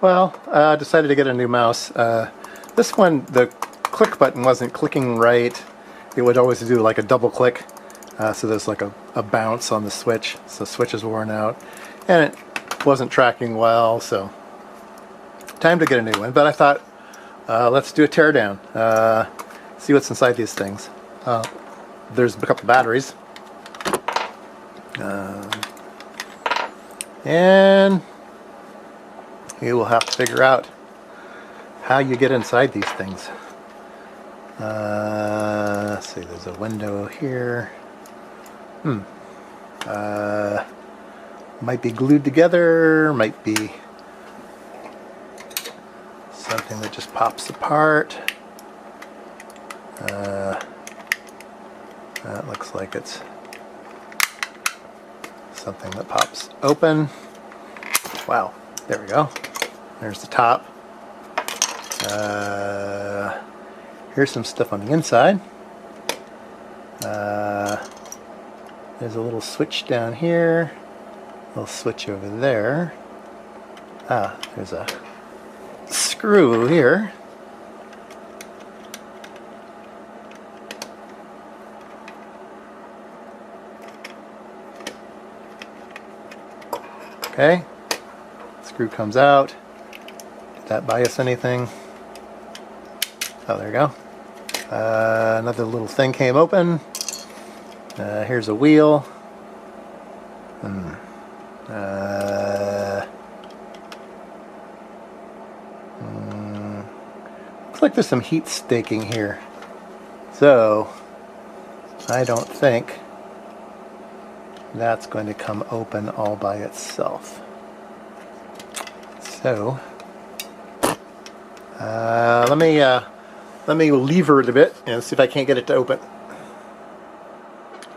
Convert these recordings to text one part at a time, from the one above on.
Well, I decided to get a new mouse. This one, the click button wasn't clicking right. It would always do like a double click, so there's like a bounce on the switch, so the switch is worn out, and it wasn't tracking well, so time to get a new one. But I thought, let's do a teardown, see what's inside these things. There's a couple batteries, and you will have to figure out how you get inside these things. Let's see, there's a window here. Might be glued together, might be something that just pops apart. That looks like it's something that pops open. Wow, there we go. There's the top. Here's some stuff on the inside. There's a little switch down here, a little switch over there. There's a screw here. Okay, screw comes out. Did that buy us anything? Oh, there you go. Another little thing came open. Here's a wheel. Looks like there's some heat staking here. So, I don't think that's going to come open all by itself. So, let me lever it a bit and see if I can't get it to open.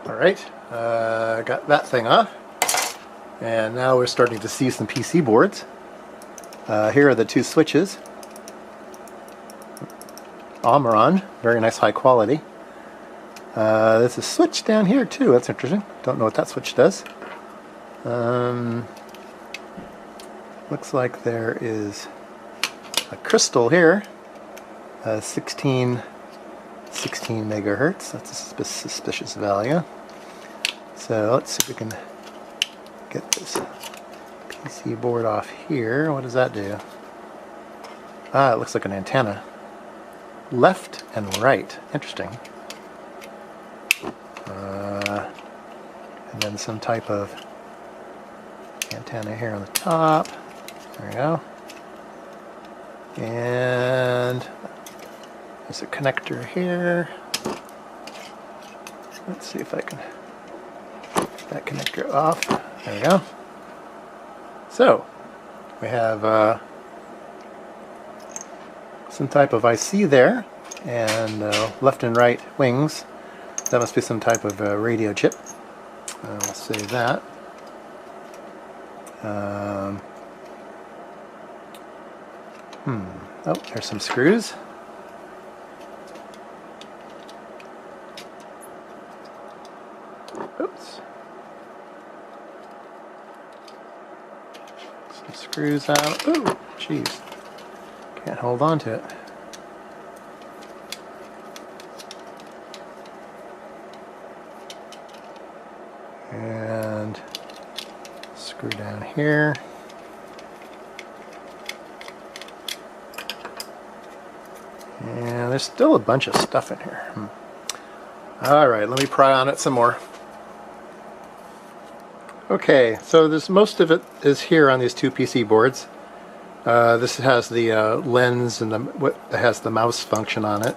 Alright, got that thing off. And now we're starting to see some PC boards. Here are the two switches. Omron, very nice high quality. There's a switch down here too, that's interesting. Don't know what that switch does. Looks like there is a crystal here. 16 megahertz, that's a suspicious value. So let's see if we can get this PC board off here. What does that do? It looks like an antenna. Left and right. Interesting. And then some type of antenna here on the top. There we go. And there's a connector here. Let's see if I can get that connector off. There we go. So, we have some type of IC there, and left and right wings. That must be some type of radio chip. We'll save that. Oh, there's some screws. Oops. Some screws out. Oh, jeez. Can't hold on to it. And screw down here. And there's still a bunch of stuff in here. Alright, let me pry on it some more. Okay, so there's most of it is here on these two PC boards. This has the lens and what has the mouse function on it.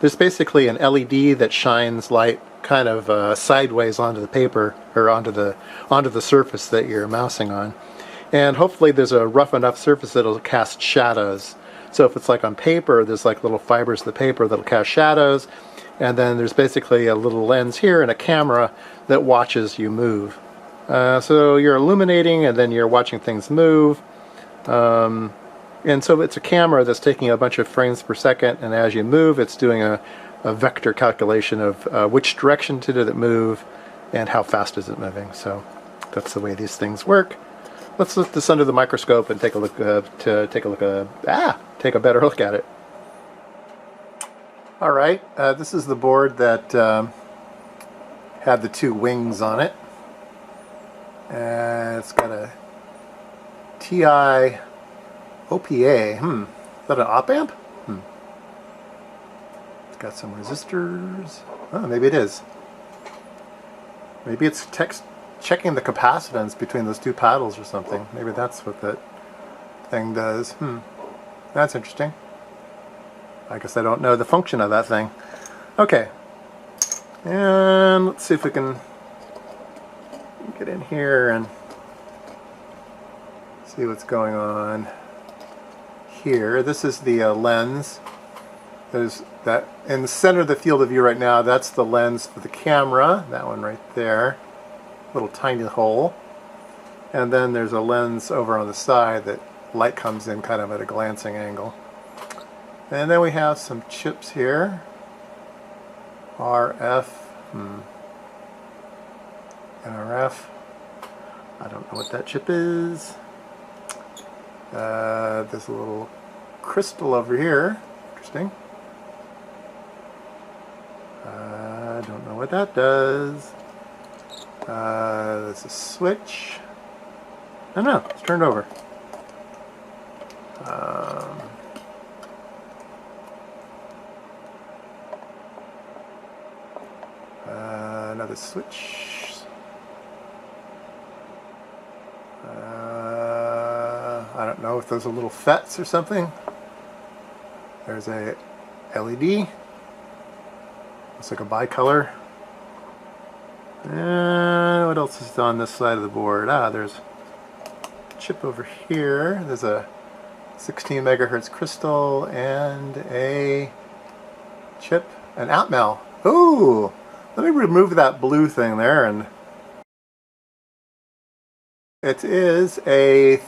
There's basically an LED that shines light kind of sideways onto the paper, or onto the surface that you're mousing on. And hopefully there's a rough enough surface that'll cast shadows. So if it's like on paper, there's like little fibers of the paper that'll cast shadows, and then there's basically a little lens here and a camera that watches you move. So you're illuminating and then you're watching things move. And so it's a camera that's taking a bunch of frames per second, and as you move it's doing a vector calculation of which direction did it move and how fast is it moving. So that's the way these things work. let's look this under the microscope and take a look take a better look at it. All right, this is the board that had the two wings on it, and it's got a TI OPA. Is that an op amp? It's got some resistors. Oh, maybe it is. Maybe it's checking the capacitance between those two paddles or something. Maybe that's what that thing does. That's interesting. I guess I don't know the function of that thing. Okay. And let's see if we can get in here and see what's going on here. This is the lens. There's that in the center of the field of view right now. That's the lens for the camera. That one right there. Little tiny hole. And then there's a lens over on the side that light comes in kind of at a glancing angle. And then we have some chips here. RF. NRF. I don't know what that chip is. There's a little crystal over here. Interesting. I don't know what that does. There's a switch. Oh no, it's turned over. Another switch. I don't know if those are little FETs or something. There's a LED. Looks like a bicolor. And what else is on this side of the board? There's a chip over here. There's a 16 megahertz crystal and a chip, an Atmel. Ooh! Let me remove that blue thing there, and it is a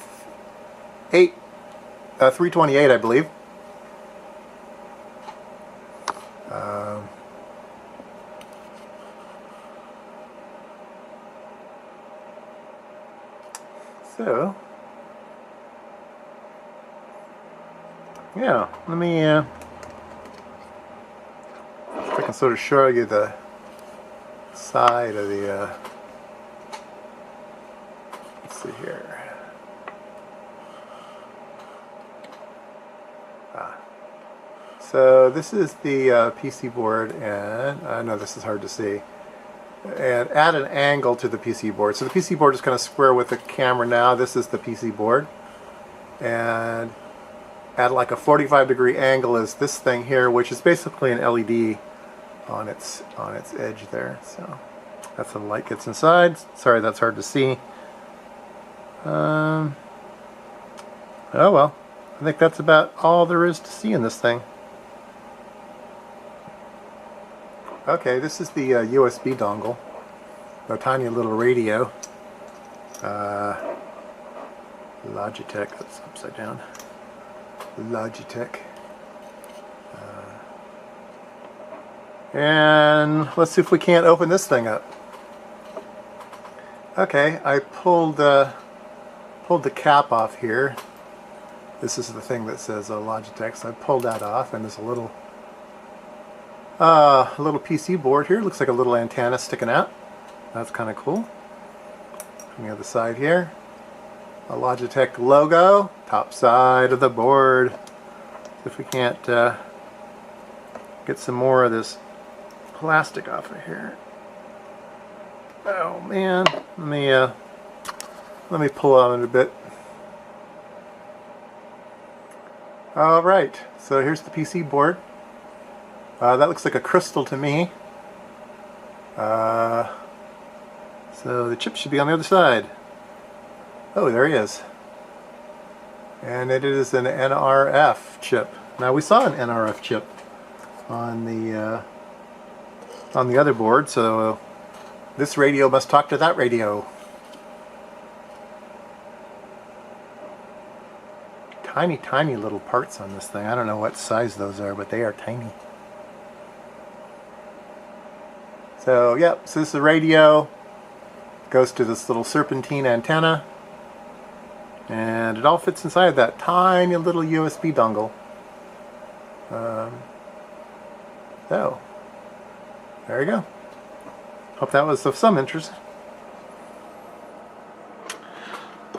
328, I believe. So, yeah, let me if I can sort of show you the side of the let's see here. So this is the PC board, and I know this is hard to see, and add an angle to the PC board. So the PC board is kind of square with the camera now. This is the PC board, and at like a 45-degree angle is this thing here, which is basically an LED on its edge there. So that's how the light gets inside. Sorry, that's hard to see. Oh well, I think that's about all there is to see in this thing. Okay, this is the USB dongle. A tiny little radio. Logitech, that's upside down. Logitech. And let's see if we can't open this thing up. Okay, I pulled the cap off here. This is the thing that says Logitech, so I pulled that off, and there's a little PC board here. Looks like a little antenna sticking out. That's kind of cool. On the other side here, a Logitech logo, top side of the board. If we can't get some more of this plastic off of here. Oh man, let me pull on it a bit. All right, so here's the PC board. That looks like a crystal to me. So the chip should be on the other side. Oh, there he is. And it is an NRF chip. Now we saw an NRF chip on the other board, so this radio must talk to that radio. Tiny, tiny little parts on this thing. I don't know what size those are, but they are tiny. So, yep, so this is the radio. Goes to this little serpentine antenna. And it all fits inside that tiny little USB dongle. So, there you go. Hope that was of some interest.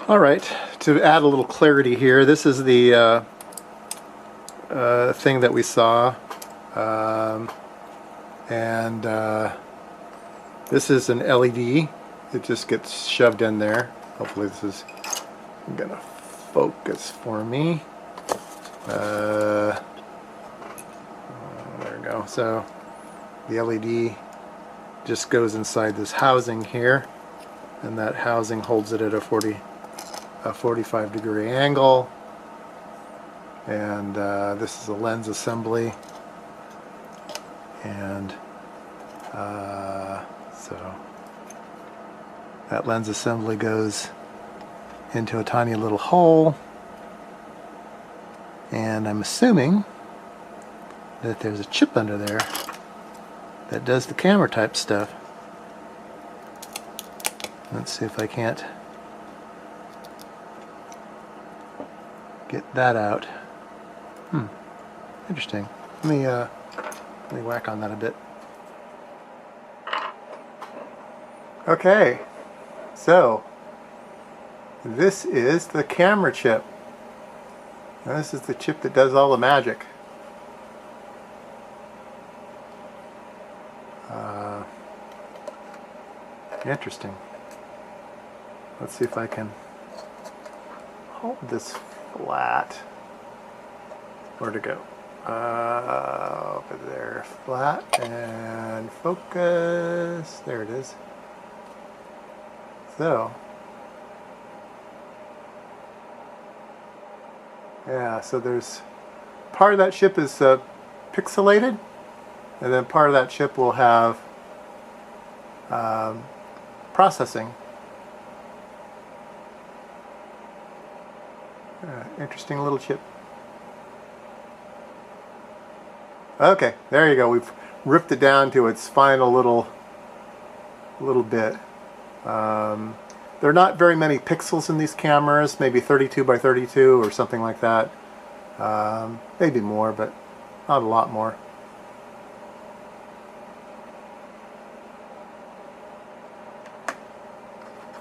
Alright, to add a little clarity here, this is the thing that we saw. This is an LED. It just gets shoved in there. Hopefully this is gonna focus for me. There we go. So the LED just goes inside this housing here, and that housing holds it at a 45-degree angle. And this is a lens assembly, and so that lens assembly goes into a tiny little hole, and I'm assuming that there's a chip under there that does the camera type stuff. Let's see if I can't get that out. Interesting. Let me whack on that a bit. Okay, so this is the camera chip. Now, this is the chip that does all the magic. Interesting. Let's see if I can hold this flat. Where'd it go? Over there, flat, and focus. There it is. So, yeah, so there's part of that chip is pixelated, and then part of that chip will have processing. Interesting little chip. Okay, there you go. We've ripped it down to its final little bit. There are not very many pixels in these cameras, maybe 32 by 32 or something like that. Maybe more, but not a lot more.